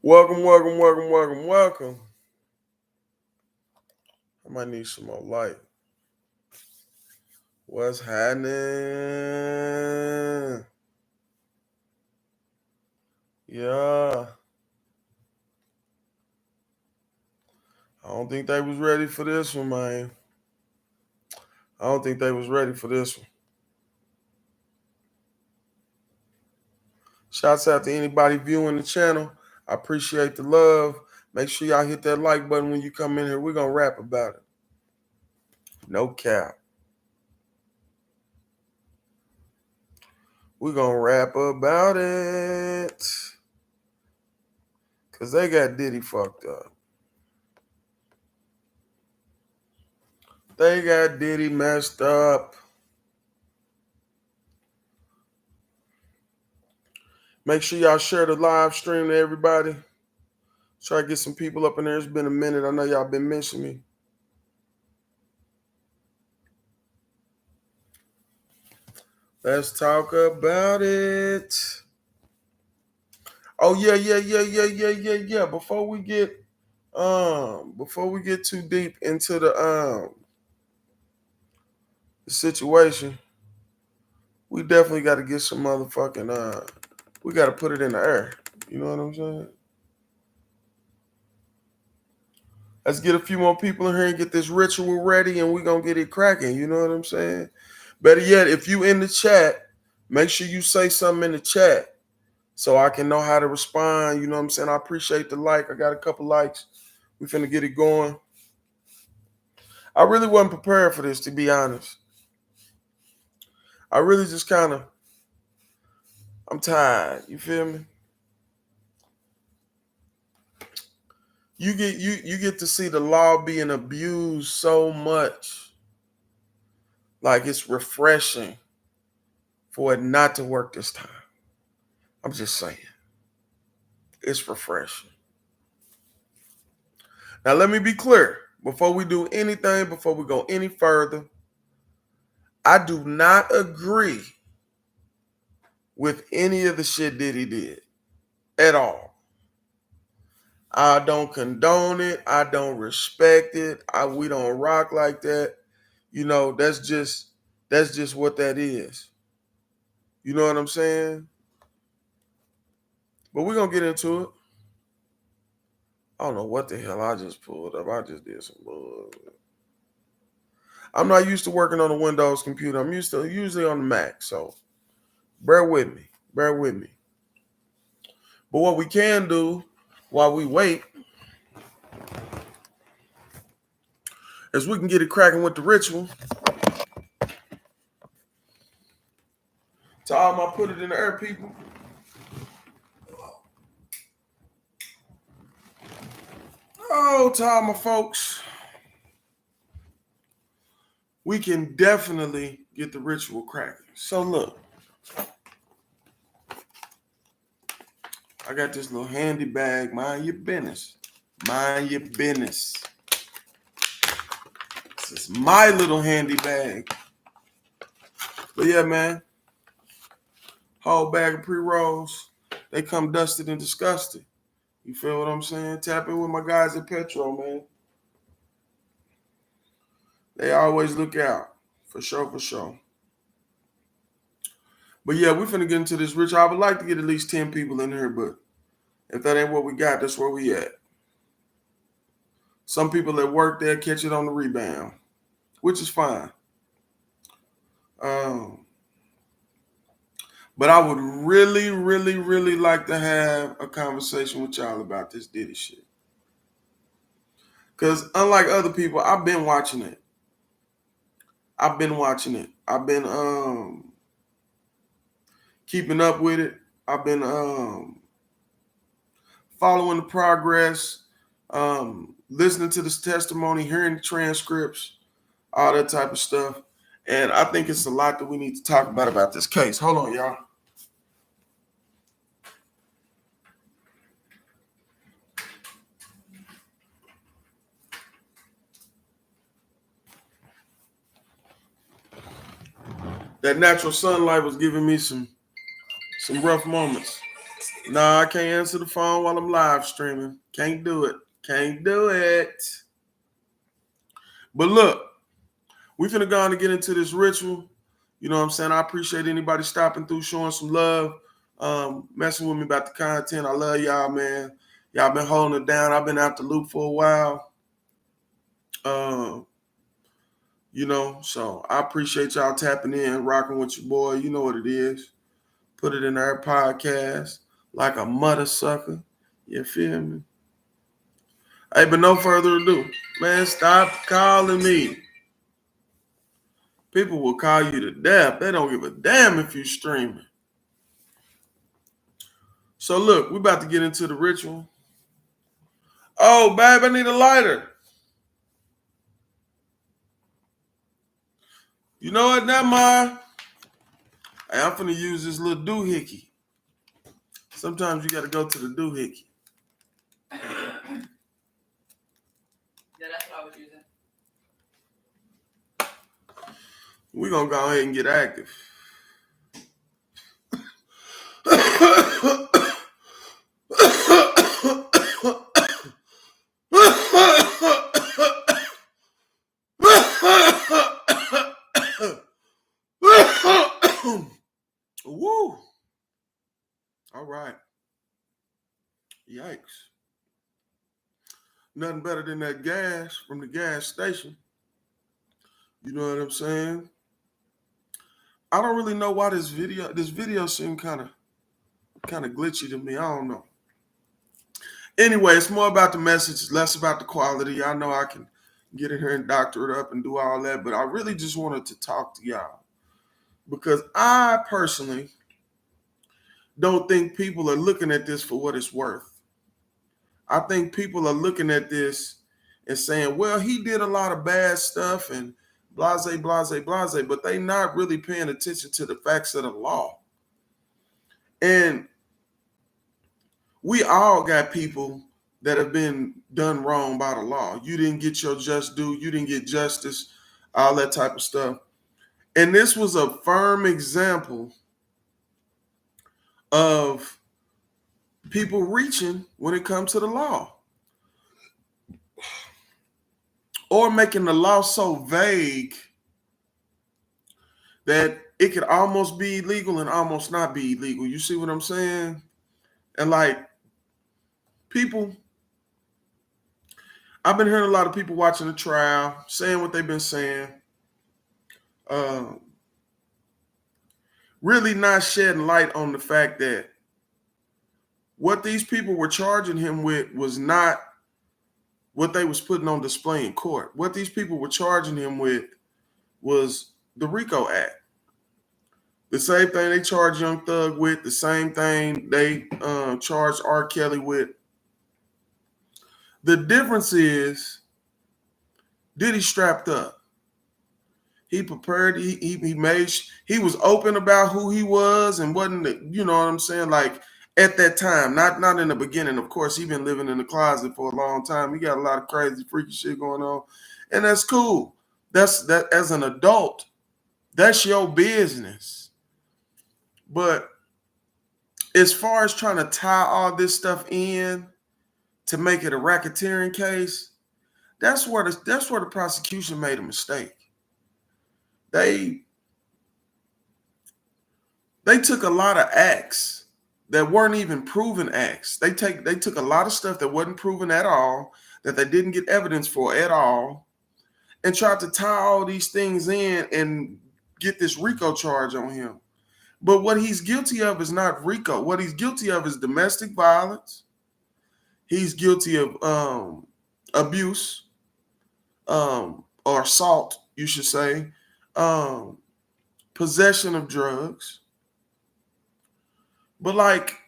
Welcome. I might need some more light. What's happening? Yeah. I don't think they was ready for this one, man. I don't think they was ready for this one. Shouts out to anybody viewing the channel. I appreciate the love. Make sure y'all hit that like button when you come in here. We're going to rap about it. No cap. We're going to rap about it. Because they got Diddy fucked up. They got Diddy messed up. Make sure y'all share the live stream to everybody. Try to get some people up in there. It's been a minute. I know y'all been missing me. Let's talk about it. Oh yeah. Before we get too deep into the situation, we definitely got to get some motherfucking we got to put it in the air. You know what I'm saying? Let's get a few more people in here and get this ritual ready, and we're going to get it cracking. You know what I'm saying? Better yet, if you in the chat, make sure you say something in the chat so I can know how to respond. You know what I'm saying? I appreciate the like. I got a couple likes. We finna get it going. I really wasn't prepared for this, to be honest. I really just I'm tired. You feel me? You get to see the law being abused so much. Like, it's refreshing for it not to work this time. I'm just saying. It's refreshing. Now, let me be clear. Before we do anything, before we go any further, I do not agree with any of the shit Diddy did at all. I don't condone it. I don't respect it. We don't rock like that. You know, that's just what that is. You know what I'm saying? But we're going to get into it. I don't know what the hell I just pulled up. I just did some bullshit. I'm not used to working on a Windows computer. I'm usually on the Mac. So bear with me. But what we can do while we wait is we can get it cracking with the ritual. To all my put it in the air people. Oh, to all my folks. We can definitely get the ritual cracking. So look. I got this little handy bag. Mind your business. Mind your business. This is my little handy bag. But yeah, man. Whole bag of pre-rolls. They come dusted and disgusted. You feel what I'm saying? Tap in with my guys at Petro, man. They always look out. For sure. But yeah, we're finna get into this rich. I would like to get at least 10 people in here, but if that ain't what we got, that's where we at. Some people that work there catch it on the rebound, which is fine. But I would really like to have a conversation with y'all about this Diddy shit. Because unlike other people, I've been watching it. I've been keeping up with it. I've been following the progress, listening to this testimony, hearing the transcripts, all that type of stuff. And I think it's a lot that we need to talk about this case. Hold on, y'all. That natural sunlight was giving me some rough moments. Nah, I can't answer the phone while I'm live streaming. Can't do it. Can't do it. But look, we finna go on to get into this ritual. You know what I'm saying? I appreciate anybody stopping through, showing some love, messing with me about the content. I love y'all, man. Y'all been holding it down. I've been out the loop for a while. So I appreciate y'all tapping in, rocking with your boy. You know what it is. Put it in our podcast like a mother sucker. You feel me? Hey, but no further ado. Man, stop calling me. People will call you to death. They don't give a damn if you streaming. So look, we about to get into the ritual. Oh, babe, I need a lighter. You know what, never mind. Hey, I'm finna use this little doohickey. Sometimes you gotta go to the doohickey. Yeah, that's what I was using. We're gonna go ahead and get active. Woo! All right. Yikes. Nothing better than that gas from the gas station. You know what I'm saying? I don't really know why this video seemed kind of glitchy to me. I don't know. Anyway, it's more about the message, less about the quality. I know I can get in here and doctor it up and do all that, but I really just wanted to talk to y'all because I personally don't think people are looking at this for what it's worth. I think people are looking at this and saying, well, he did a lot of bad stuff and blase, blase, blase, but they not really paying attention to the facts of the law. And we all got people that have been done wrong by the law. You didn't get your just due. You didn't get justice, all that type of stuff. And this was a firm example of people reaching when it comes to the law or making the law so vague that it could almost be illegal and almost not be illegal. You see what I'm saying? And like people, I've been hearing a lot of people watching the trial, saying what they've been saying, really not shedding light on the fact that what these people were charging him with was not what they was putting on display in court. What these people were charging him with was the RICO Act. The same thing they charged Young Thug with, the same thing they charged R. Kelly with. The difference is Diddy strapped up. He prepared, he was open about who he was and wasn't, you know what I'm saying? Like at that time, not in the beginning. Of course, he been living in the closet for a long time. He got a lot of crazy, freaky shit going on. And that's cool. That's that as an adult, that's your business. But as far as trying to tie all this stuff in to make it a racketeering case, that's where the prosecution made a mistake. They took a lot of acts that weren't even proven acts. They took a lot of stuff that wasn't proven at all, that they didn't get evidence for at all, and tried to tie all these things in and get this RICO charge on him. But what he's guilty of is not RICO. What he's guilty of is domestic violence. He's guilty of abuse, or assault, you should say, possession of drugs. But like,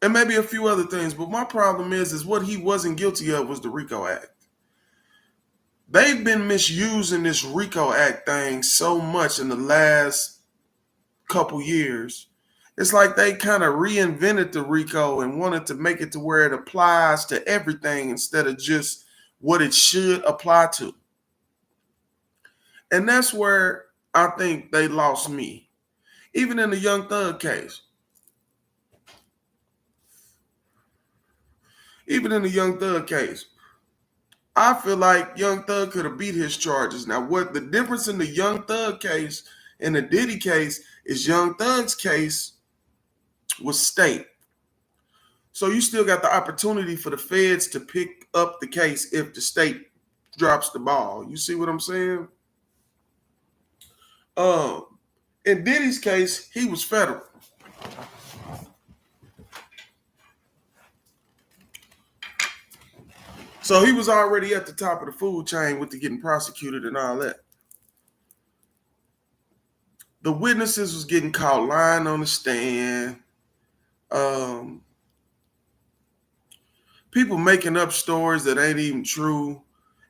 and maybe a few other things. But my problem is what he wasn't guilty of was the RICO Act. They've been misusing this RICO Act thing so much in the last couple years. It's like they kind of reinvented the RICO and wanted to make it to where it applies to everything instead of just what it should apply to. And that's where I think they lost me. Even in the Young Thug case. Even in the Young Thug case, I feel like Young Thug could have beat his charges. Now, what the difference in the Young Thug case and the Diddy case is Young Thug's case was state. So you still got the opportunity for the feds to pick up the case if the state drops the ball. You see what I'm saying? Um, in Diddy's case, he was federal. So he was already at the top of the food chain with the getting prosecuted and all that. The witnesses was getting caught lying on the stand. Um, People making up stories that ain't even true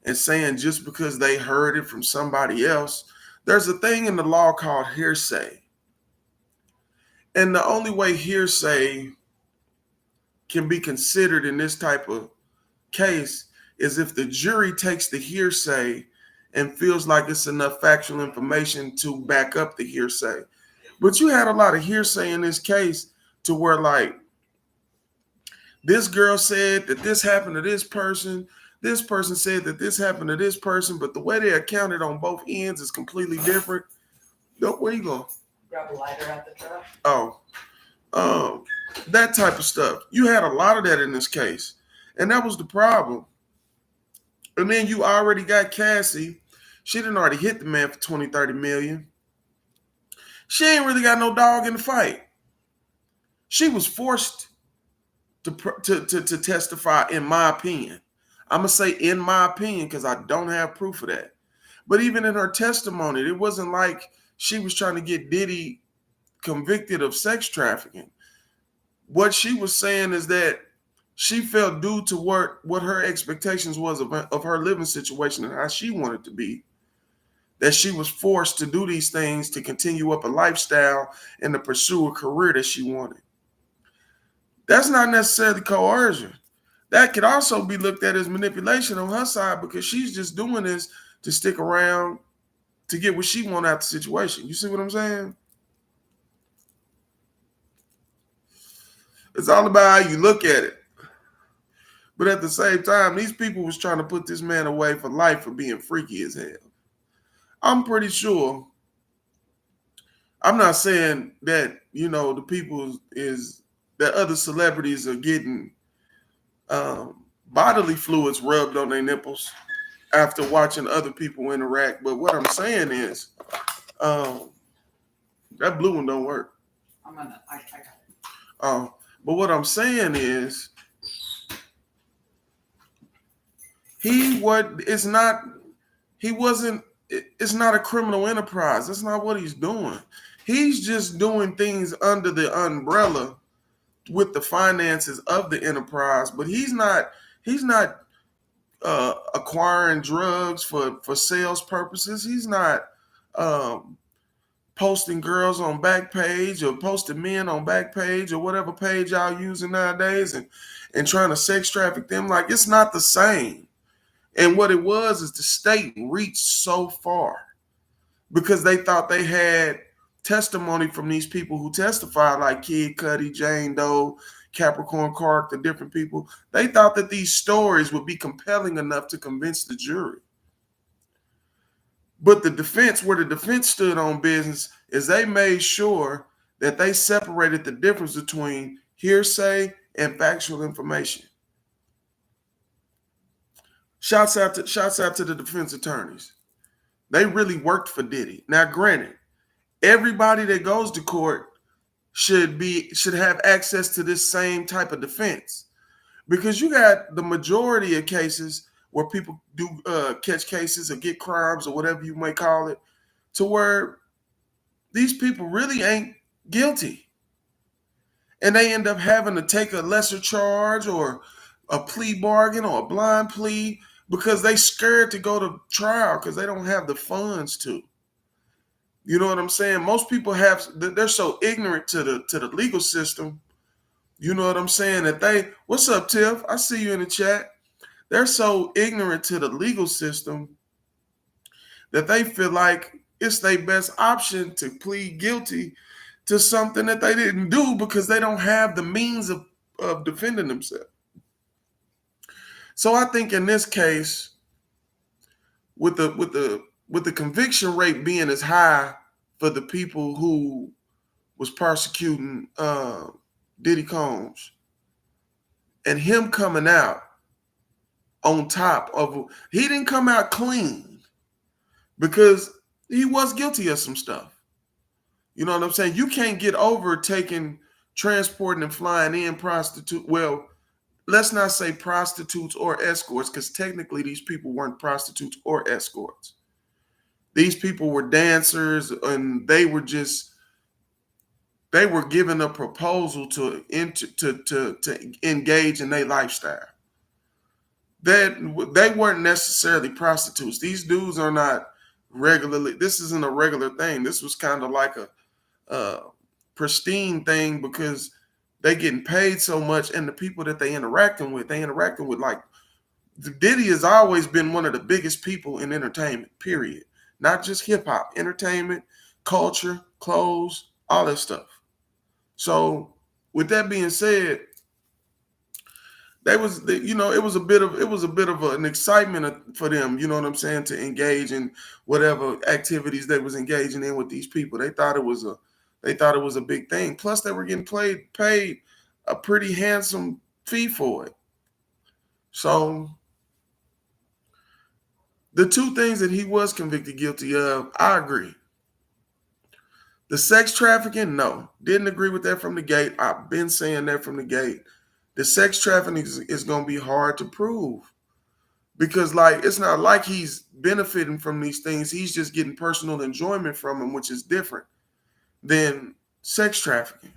and saying just because they heard it from somebody else. There's a thing in the law called hearsay. And the only way hearsay can be considered in this type of case is if the jury takes the hearsay and feels like it's enough factual information to back up the hearsay. But you had a lot of hearsay in this case to where, like, this girl said that this happened to this person said that this happened to this person, but the way they accounted on both ends is completely different. No, where you going? Grab a lighter at the truck. That type of stuff. You had a lot of that in this case, and that was the problem. And then you already got Cassie. She didn't already hit the man for 20, 30 million. She ain't really got no dog in the fight. She was forced to testify, in my opinion. I'm going to say in my opinion because I don't have proof of that. But even in her testimony, it wasn't like she was trying to get Diddy convicted of sex trafficking. What she was saying is that she felt due to what her expectations was of her living situation and how she wanted to be, that she was forced to do these things to continue up a lifestyle and to pursue a career that she wanted. That's not necessarily coercion. That could also be looked at as manipulation on her side because she's just doing this to stick around to get what she wants out of the situation. You see what I'm saying? It's all about how you look at it. But at the same time, these people was trying to put this man away for life for being freaky as hell. I'm pretty sure. I'm not saying that, the people is that other celebrities are getting bodily fluids rubbed on their nipples after watching other people interact. But what I'm saying is, that blue one don't work. I got it. But what I'm saying is, it's not a criminal enterprise. That's not what he's doing. He's just doing things under the umbrella with the finances of the enterprise, but he's not acquiring drugs for sales purposes. He's not posting girls on Backpage or posting men on Backpage or whatever page y'all using nowadays and trying to sex traffic them. Like, it's not the same. And what it was is the state reached so far because they thought they had testimony from these people who testified, like Kid Cudi, Jane Doe, Capricorn Clark, the different people. They thought that these stories would be compelling enough to convince the jury. But where the defense stood on business is they made sure that they separated the difference between hearsay and factual information. Shouts out to the defense attorneys. They really worked for Diddy. Now, granted, everybody that goes to court should have access to this same type of defense, because you got the majority of cases where people do catch cases or get crimes or whatever you may call it, to where these people really ain't guilty, and they end up having to take a lesser charge or a plea bargain or a blind plea because they scared to go to trial because they don't have the funds to. You know what I'm saying? Most people they're so ignorant to the legal system. You know what I'm saying? What's up, Tiff? I see you in the chat. They're so ignorant to the legal system that they feel like it's their best option to plead guilty to something that they didn't do because they don't have the means of defending themselves. So I think in this case, with the conviction rate being as high for the people who was prosecuting Diddy Combs, and him coming out on top of, he didn't come out clean because he was guilty of some stuff. You know what I'm saying? You can't get over taking, transporting, and flying in prostitute. Well, let's not say prostitutes or escorts, because technically these people weren't prostitutes or escorts. These people were dancers, and they were given a proposal to engage in their lifestyle. That they weren't necessarily prostitutes. These dudes are not regularly. This isn't a regular thing. This was kind of like a pristine thing because they getting paid so much, and the people that they interacting with like Diddy has always been one of the biggest people in entertainment. Period. Not just hip hop, entertainment, culture, clothes, all that stuff. So, with that being said, it was a bit of an excitement for them, you know what I'm saying, to engage in whatever activities they was engaging in with these people. They thought it was a big thing. Plus they were getting paid a pretty handsome fee for it. So the two things that he was convicted guilty of, I agree. The sex trafficking, no. Didn't agree with that from the gate. I've been saying that from the gate. The sex trafficking is going to be hard to prove because, like, it's not like he's benefiting from these things. He's just getting personal enjoyment from them, which is different than sex trafficking.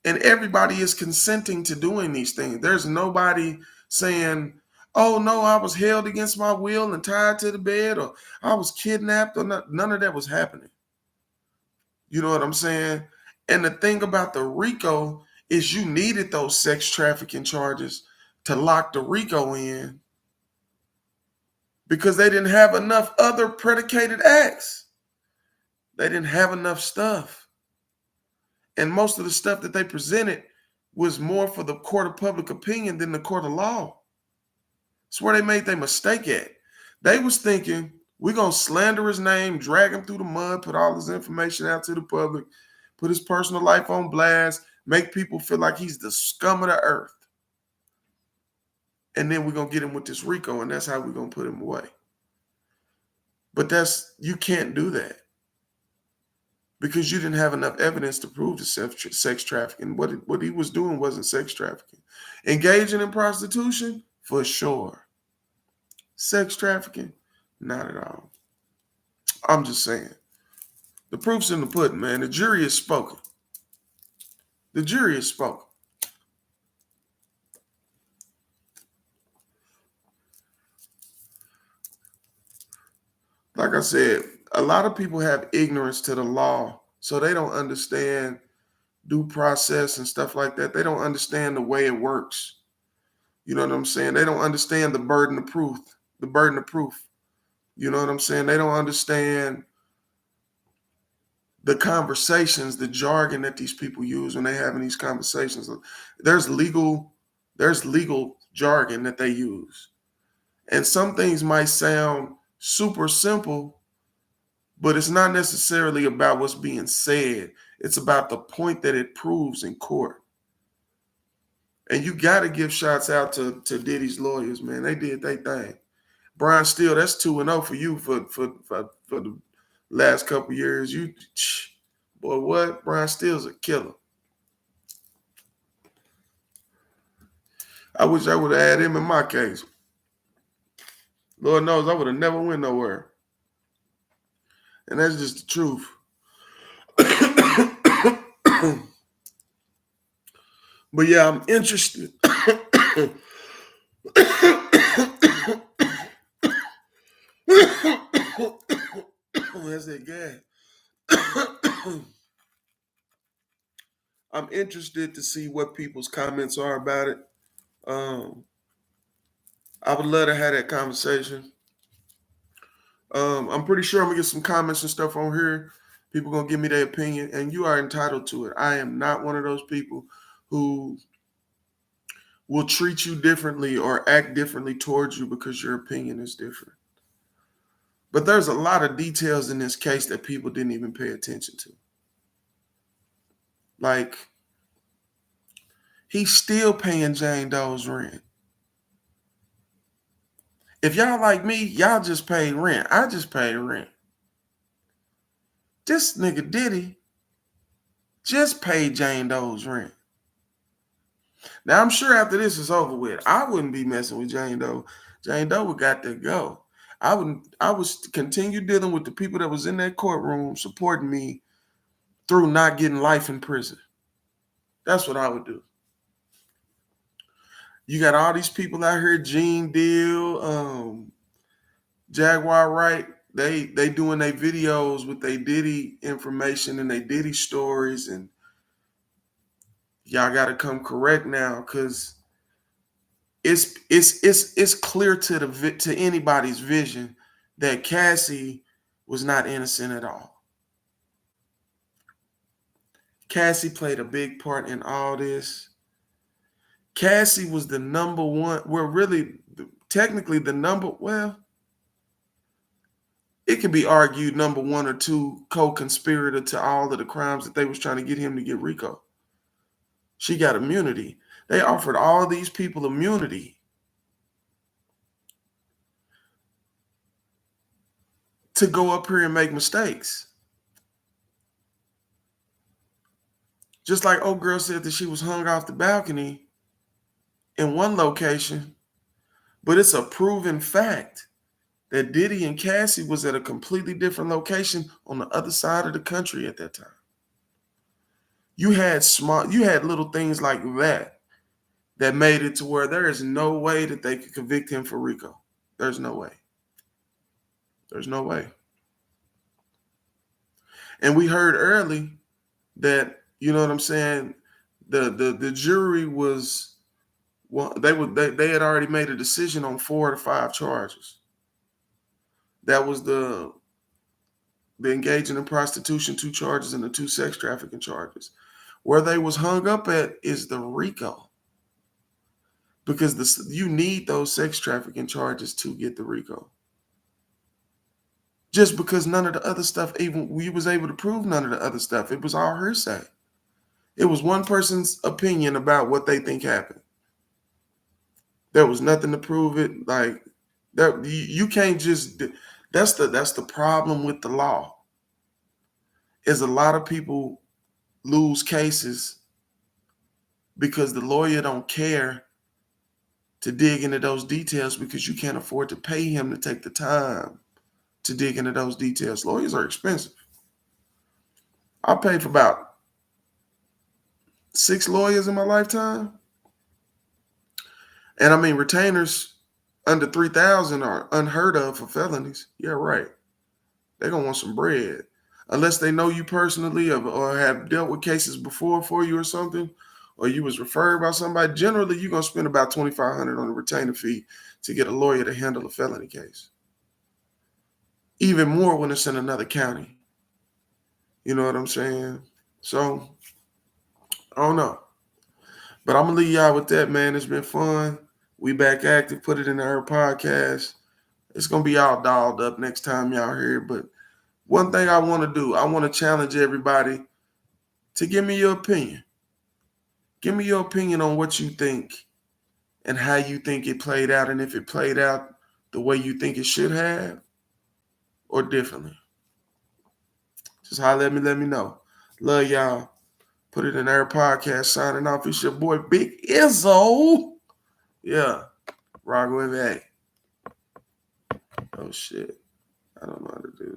And everybody is consenting to doing these things. There's nobody saying, oh, no, I was held against my will and tied to the bed, or I was kidnapped, or not. None of that was happening. You know what I'm saying? And the thing about the RICO is you needed those sex trafficking charges to lock the RICO in because they didn't have enough other predicated acts. They didn't have enough stuff. And most of the stuff that they presented was more for the court of public opinion than the court of law. That's where they made their mistake at. They was thinking, we're going to slander his name, drag him through the mud, put all his information out to the public, put his personal life on blast, make people feel like he's the scum of the earth. And then we're going to get him with this RICO, and that's how we're going to put him away. But you can't do that because you didn't have enough evidence to prove the sex trafficking. What he was doing wasn't sex trafficking. Engaging in prostitution, for sure. Sex trafficking, not at all. I'm just saying. The proof's in the pudding, man. The jury is spoken. The jury is spoken. Like I said, a lot of people have ignorance to the law, so they don't understand due process and stuff like that. They don't understand the way it works. You know what I'm saying? They don't understand the burden of proof. You know what I'm saying? They don't understand the conversations, the jargon that these people use when they're having these conversations. There's legal jargon that they use. And some things might sound super simple, but it's not necessarily about what's being said. It's about the point that it proves in court. And you got to give shots out to Diddy's lawyers, man. They did their thing. Brian Steele, that's 2-0 for you for the last couple of years. Boy, what? Brian Steele's a killer. I wish I would have had him in my case. Lord knows I would have never went nowhere. And that's just the truth. But yeah, I'm interested. That's that gas. I'm interested to see what people's comments are about it. I would love to have that conversation. I'm pretty sure I'm gonna get some comments and stuff on here. People gonna give me their opinion, and you are entitled to it. I am not one of those people who will treat you differently or act differently towards you because your opinion is different. But there's a lot of details in this case that people didn't even pay attention to. Like, he's still paying Jane Doe's rent. If y'all like me, y'all just paid rent. I just paid rent. This nigga Diddy just paid Jane Doe's rent. Now, I'm sure after this is over with, I wouldn't be messing with Jane Doe. Jane Doe would got to go. I would continue dealing with the people that was in that courtroom supporting me through not getting life in prison. That's what I would do. You got all these people out here, Gene Deal, Jaguar Wright. They doing their videos with their Diddy information and their Diddy stories, and y'all got to come correct now, because it's clear to anybody's vision that Cassie was not innocent at all. Cassie played a big part in all this. Cassie was the number one, well, really, technically the number, well, it can be argued number one or two co-conspirator to all of the crimes that they was trying to get him to get RICO. She got immunity. They offered all these people immunity to go up here and make mistakes. Just like old girl said that she was hung off the balcony in one location, but it's a proven fact that Diddy and Cassie was at a completely different location on the other side of the country at that time. You had little things like that made it to where there is no way that they could convict him for RICO. There's no way. There's no way. And we heard early that, you know what I'm saying, the jury was, well, they had already made a decision on 4 to 5 charges. That was the engaging in prostitution 2 charges and the 2 sex trafficking charges. Where they was hung up at is the RICO, because you need those sex trafficking charges to get the RICO. Just because none of the other stuff, even we was able to prove none of the other stuff. It was all hearsay. It was one person's opinion about what they think happened. There was nothing to prove it. Like that, you can't just. That's the problem with the law. Is a lot of people lose cases because the lawyer don't care to dig into those details, because you can't afford to pay him to take the time to dig into those details. Lawyers are expensive. I paid for about 6 lawyers in my lifetime. And I mean, retainers under $3,000 are unheard of for felonies. Yeah, right. They're going to want some bread. Unless they know you personally or have dealt with cases before for you or something, or you was referred by somebody, generally you're going to spend about $2,500 on a retainer fee to get a lawyer to handle a felony case. Even more when it's in another county. You know what I'm saying? So, I don't know. But I'm going to leave y'all with that, man. It's been fun. We back active. Put it in our podcast. It's going to be all dolled up next time y'all hear. But one thing I want to do, I want to challenge everybody to give me your opinion. Give me your opinion on what you think and how you think it played out, and if it played out the way you think it should have or differently. Just holler at me, let me know. Love y'all. Put it in our podcast. Signing off. It's your boy Big Izzo. Yeah. Rock with me. Oh shit. I don't know how to do this.